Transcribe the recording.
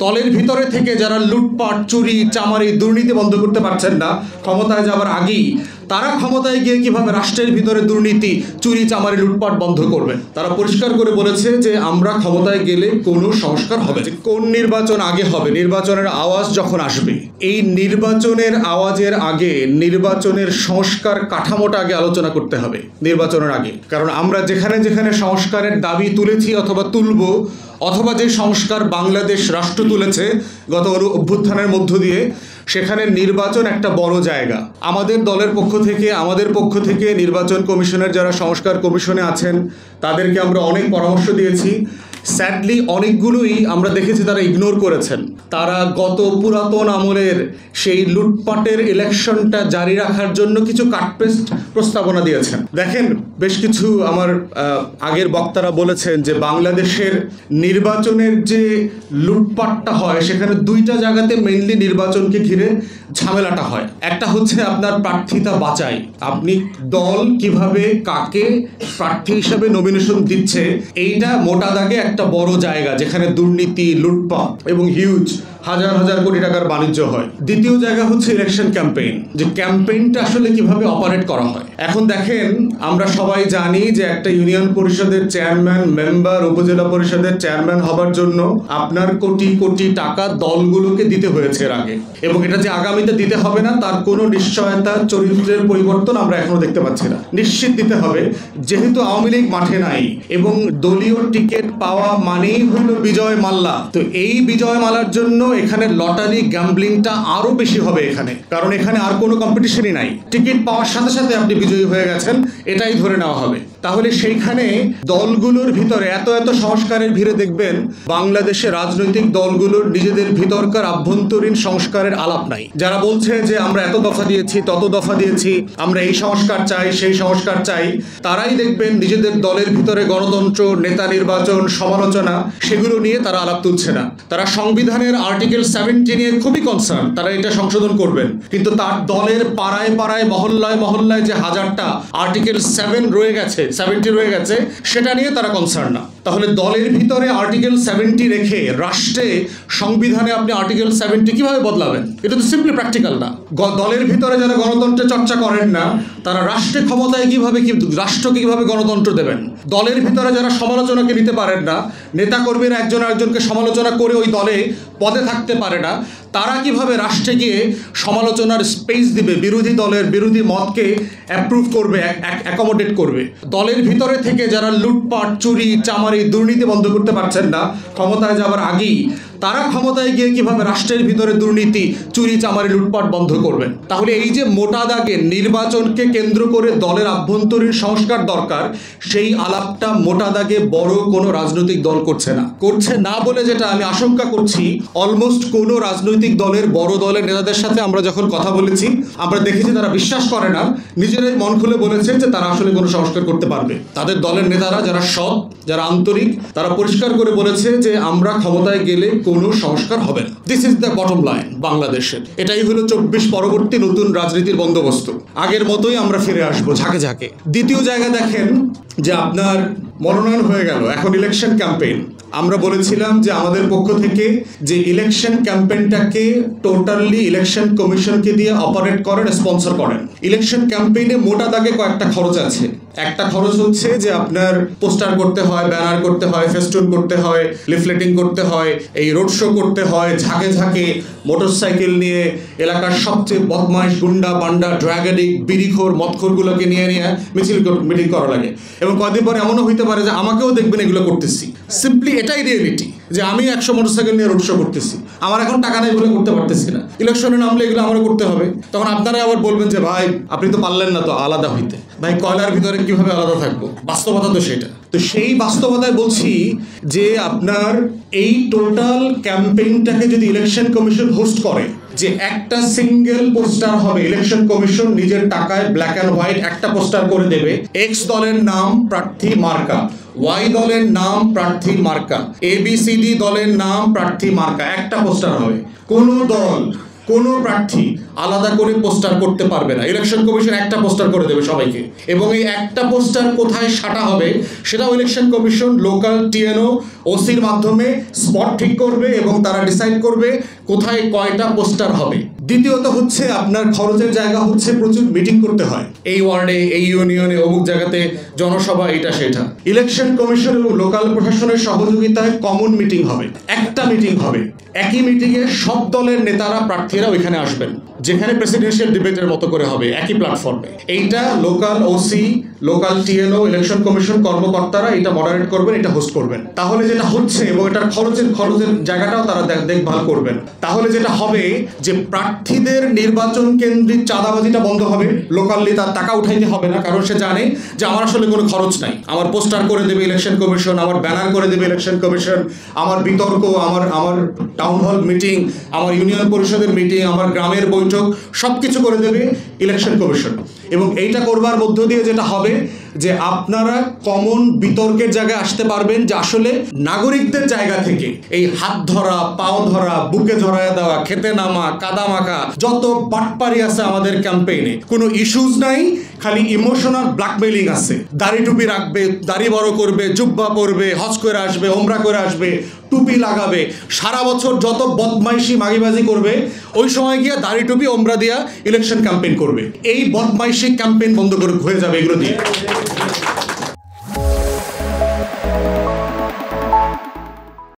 দলের ভিতরে থেকে যারা লুটপাট, চুরি, চামারি, দুর্নীতি বন্ধ করতে পারছেন না ক্ষমতায় যাবার আগেই, তারা ক্ষমতায় গিয়ে কিভাবে রাষ্ট্রের ভিতরে দুর্নীতি, চুরি, চামারি, লুটপাট বন্ধ করবেন। তারা পরিষ্কার করে বলেছে যে আমরা ক্ষমতায় গেলে কোনো সংস্কার হবে না। কোন নির্বাচন আগে হবে? নির্বাচনের আওয়াজ যখন আসবে, এই নির্বাচনের আওয়াজের আগে নির্বাচনের সংস্কার কাঠামোটা আগে আলোচনা করতে হবে নির্বাচনের আগে। কারণ আমরা যেখানে যেখানে সংস্কারের দাবি তুলেছি অথবা তুলব, অথবা যে সংস্কার বাংলাদেশ রাষ্ট্র তুলেছে গত অভ্যুত্থানের মধ্য দিয়ে, সেখানে নির্বাচন একটা বড় জায়গা। আমাদের দলের পক্ষ থেকে, আমাদের পক্ষ থেকে নির্বাচন কমিশনের যারা সংস্কার কমিশনে আছেন তাদেরকে আমরা অনেক পরামর্শ দিয়েছি। স্যাডলি অনেকগুলোই আমরা দেখেছি তারা ইগনোর করেছেন। তারা গত পুরাতন আমলের সেই লুটপাটের ইলেকশনটা জারি রাখার জন্য কিছু কাটপেস্ট প্রস্তাবনা দিয়েছেন। দেখেন, বেশ কিছু আমার আগের বক্তারা বলেছেন যে বাংলাদেশের নির্বাচনের যে লুটপাটটা হয় সেখানে দুইটা জায়গাতে মেইনলি নির্বাচনকে ঘিরে ঝামেলাটা হয়। একটা হচ্ছে আপনার প্রার্থিতা বাছাই, আপনি দল কিভাবে কাকে প্রার্থী হিসাবে নমিনেশন দিচ্ছে, এইটা মোটা দাগে একটা বড় জায়গা যেখানে দুর্নীতি, লুটপাট এবং হিউজ হাজার হাজার কোটি টাকার বাণিজ্য হয়। দ্বিতীয় জায়গা হচ্ছে ইলেকশন ক্যাম্পেইন, যে ক্যাম্পেইনটা আসলে কিভাবে অপারেট করা হয়। এখন দেখেন, আমরা সবাই জানি যে একটা ইউনিয়ন পরিষদের চেয়ারম্যান, মেম্বার, উপজেলা পরিষদের চেয়ারম্যান হবার জন্য আপনার কোটি কোটি টাকা দলগুলোকে দিতে হয়েছে এর আগে, এবং এটা যে আগামীতে দিতে হবে না তার কোনো নিশ্চয়তা, চরিত্রের পরিবর্তন আমরা এখনো দেখতে পাচ্ছি না। নিশ্চিত দিতে হবে, যেহেতু আওয়ামী লীগ মাঠে নাই এবং দলীয় টিকিট পাওয়া মানেই হলো বিজয় মাল্লা। তো এই বিজয় মালার জন্য এখানে লটারি, গ্যাম্বলিংটা আরো বেশি হবে এখানে, কারণ এখানে আর কোনো কম্পিটিশনই নাই। টিকিট পাওয়ার সাথে সাথে আপনি বিজয়ী হয়ে গেছেন, এটাই ধরে নেওয়া হবে। তাহলে সেইখানে দলগুলোর ভিতরে এত এত সংস্কারের ভিড়ে দেখবেন বাংলাদেশে রাজনৈতিক দলগুলোর নিজেদের ভিতরকার আভ্যন্তরীণ সংস্কারের আলাপ নাই। যারা বলছে যে আমরা এত দফা দিয়েছি, তত দফা দিয়েছি, আমরা এই সংস্কার চাই, সেই সংস্কার চাই, তারাই দেখবেন নিজেদের দলের ভিতরে গণতন্ত্র, নেতা নির্বাচন, সমালোচনা, সেগুলো নিয়ে তারা আলাপ তুলছে না। তারা সংবিধানের আর্টিকেল 70 নিয়ে খুবই কনসার্ন, তারা এটা সংশোধন করবেন, কিন্তু তার দলের পাড়ায় পাড়ায়, মহল্লায় মহল্লায় যে হাজারটা আর্টিকেল 70 রয়ে গেছে সেটা নিয়ে তারা কনসার্ন না। তাহলে দলের ভিতরে আর্টিকেল 70 রেখে রাষ্ট্রে, সংবিধানে আপনি আর্টিকেল 70 কিভাবে বদলাবেন? এটা তো সিম্পলি প্র্যাকটিক্যাল না। দলের ভিতরে যারা গণতন্ত্রের চর্চা করেন না তারা রাষ্ট্রে ক্ষমতায় রাষ্ট্রকে কিভাবে গণতন্ত্র দেবেন? দলের ভিতরে যারা সমালোচনাকে নিতে পারেন না, নেতাকর্মীরা একজন আরেকজনকে সমালোচনা করে ওই দলে পদে থাকতে পারে না, তারা কিভাবে রাষ্ট্রে গিয়ে সমালোচনার স্পেস দিবে, বিরোধী দলের বিরোধী মতকে অ্যাপ্রুভ করবে, অ্যাকোমোডেট করবে? দলের ভিতরে থেকে যারা লুটপাট, চুরি, চামারি, দুর্নীতি বন্ধ করতে পারছেন না ক্ষমতায় যাবার আগেই, তারা ক্ষমতায় গিয়ে কিভাবে রাষ্ট্রের ভিতরে দুর্নীতি, চুরি, চামারি, লুটপাট বন্ধ করবেন? তাহলে এই যে মোটা দাগে নির্বাচনকে কেন্দ্র করে দলের আভ্যন্তরীণ সংস্কার দরকার, সেই আলাপটা মোটা দাগে বড় কোনো রাজনৈতিক দল করছে না বলে যেটা আমি আশঙ্কা করছি, অলমোস্ট কোনো রাজনৈতিক দলের, বড় দলের নেতাদের সাথে আমরা যখন কথা বলেছি আমরা দেখেছি তারা বিশ্বাস করে না, নিজেরাই মন খুলে বলেছে যে তারা আসলে কোনো সংস্কার করতে পারবে। তাদের দলের নেতারা যারা সৎ, যারা আন্তরিক, তারা পরিষ্কার করে বলেছে যে আমরা ক্ষমতায় গেলে কোনো সংস্কার হবে না। This is the bottom line বাংলাদেশের। এটাই হলো 24 পরবর্তী নতুন রাজনীতির বন্দোবস্ত। আগের মতোই আমরা ফিরে আসবো ঝাঁকে ঝাঁকে। দ্বিতীয় জায়গা দেখেন যে আপনার মনোনয়ন হয়ে গেল, এখন ইলেকশন ক্যাম্পেইন। আমরা বলেছিলাম যে আমাদের পক্ষ থেকে যে ইলেকশন ক্যাম্পেইনটাকে টোটালি ইলেকশন কমিশনকে দিয়ে অপারেট করেন, স্পন্সর করেন। ইলেকশন ক্যাম্পেইনে মোটা দাগে কয়েকটা খরচ আছে। একটা খরচ হচ্ছে যে আপনার পোস্টার করতে হয়, ব্যানার করতে হয়, ফেস্টুন করতে হয়, লিফলেটিং করতে হয়, এই রোড শো করতে হয়, ঝাঁকে ঝাঁকে মোটরসাইকেল নিয়ে এলাকার সবচেয়ে বদমাইশ, গুন্ডা, বান্ডা, ড্রাগ অ্যাডিক্ট, বিড়িখোর, মদখোরগুলোকে নিয়ে মিটিং করা লাগে। এবং কয়েকদিন পরে এমনও হইতে পারে যে আমাকেও দেখবেন এগুলো করতেছি। সিম্পলি এটাই রিয়েলিটি যে আমি 100 মোটরসাইকেল নিয়ে রোড শো করতেছি, আমার এখন টাকা নেই, এগুলো করতে পারতেছি না। ইলেকশনে নামলে এগুলো আমারও করতে হবে। তখন আপনারা আবার বলবেন যে ভাই আপনি তো পারলেন না তো আলাদা হইতে। ভাই কয়লার ভিতরে কিভাবে আলাদা থাকবো? বাস্তবতা তো সেটা। তো সেই বাস্তবতায় বলছি যে আপনার এই টোটাল ক্যাম্পেইনটাকে যদি ইলেকশন কমিশন হোস্ট করে, যে একটা সিঙ্গেল পোস্টার হবে, ইলেকশন কমিশন নিজের টাকায় ব্ল্যাক অ্যান্ড হোয়াইট একটা পোস্টার করে দেবে, এক্স দলের নাম, প্রার্থী, মার্কা, ওয়াই দলের নাম, প্রার্থী, মার্কা, ABCD দলের নাম, প্রার্থী, মার্কা, একটা পোস্টার হবে। কোনো দল, কোনো প্রার্থী আলাদা করে পোস্টার করতে পারবে না। ইলেকশন কমিশন একটা পোস্টার করে দেবে সবাইকে, এবং এই একটা পোস্টার কোথায় সাটা হবে সেটাও ইলেকশন কমিশন লোকাল টিএনও ওসির মাধ্যমে স্পট ঠিক করবে এবং তারা ডিসাইড করবে কোথায় কয়টা পোস্টার হবে। দ্বিতীয়ত হচ্ছে আপনার খরচের জায়গা হচ্ছে প্রচুর মিটিং করতে হয়, এই ওয়ার্ডে, এই ইউনিয়নে, অমুক জায়গাতে জনসভা, এটা সেটা। ইলেকশন কমিশন এবং লোকাল প্রশাসনের সহযোগিতায় কমন মিটিং হবে, একটা মিটিং হবে, একই মিটিংয়ে সব দলের নেতারা প্রার্থীরা ওইখানে আসবেন, যেখানে প্রেসিডেন্সিয়াল ডিবেটের মতো করে হবে একই প্ল্যাটফর্মে। এইটা local OC, local TNO, election commission কর্মকর্তারা এটা মডারেট করবেন, এটা হোস্ট করবেন। তাহলে যেটা হচ্ছে, এবং এটার খরচের জায়গাটাও তারা দেখভাল করবেন, তাহলে যেটা হবে যে প্রার্থীদের নির্বাচন কেন্দ্রিক চাঁদাবাজিটা বন্ধ হবে। লোকালি তার টাকা উঠাইতে হবে না, কারণ সে জানে যে আমার আসলে কোনো খরচ নাই, আমার পোস্টার করে দেবে ইলেকশন কমিশন, আমার ব্যানার করে দেবে ইলেকশন কমিশন, আমার বিতর্ক, আমার টাউন হল মিটিং, আমার ইউনিয়ন পরিষদের মিটিং, আমার গ্রামের বৈঠক সব কিছু করে দেবে ইলেকশন কমিশন। এবং এইটা করবার মধ্য দিয়ে যেটা হবে যে আপনারা কমন বিতর্কের জায়গায় আসতে পারবেন, যে আসলে নাগরিকদের জায়গা থেকে এই হাত ধরা, পাও ধরা, বুকে ধরায় দেওয়া, খেতে নামা, কাদা মাখা, যত বাটপারি আছে আমাদের ক্যাম্পেইনে, কোনো ইস্যুজ নাই, খালি ইমোশনাল ব্ল্যাকমেইলিং আছে। দাড়ি টুপি রাখবে, দাড়ি বড় করবে, জুব্বা পরবে, হজ করে আসবে, ওমরা করে আসবে, টুপি লাগাবে, সারা বছর যত বদমাইশি মাগিবাজি করবে, ওই সময় গিয়ে দাড়ি টুপি ওমরা দিয়া ইলেকশন ক্যাম্পেইন করবে। এই বদমাইশি ক্যাম্পেইন বন্ধ করে হয়ে যাবে এগুলো দিয়ে।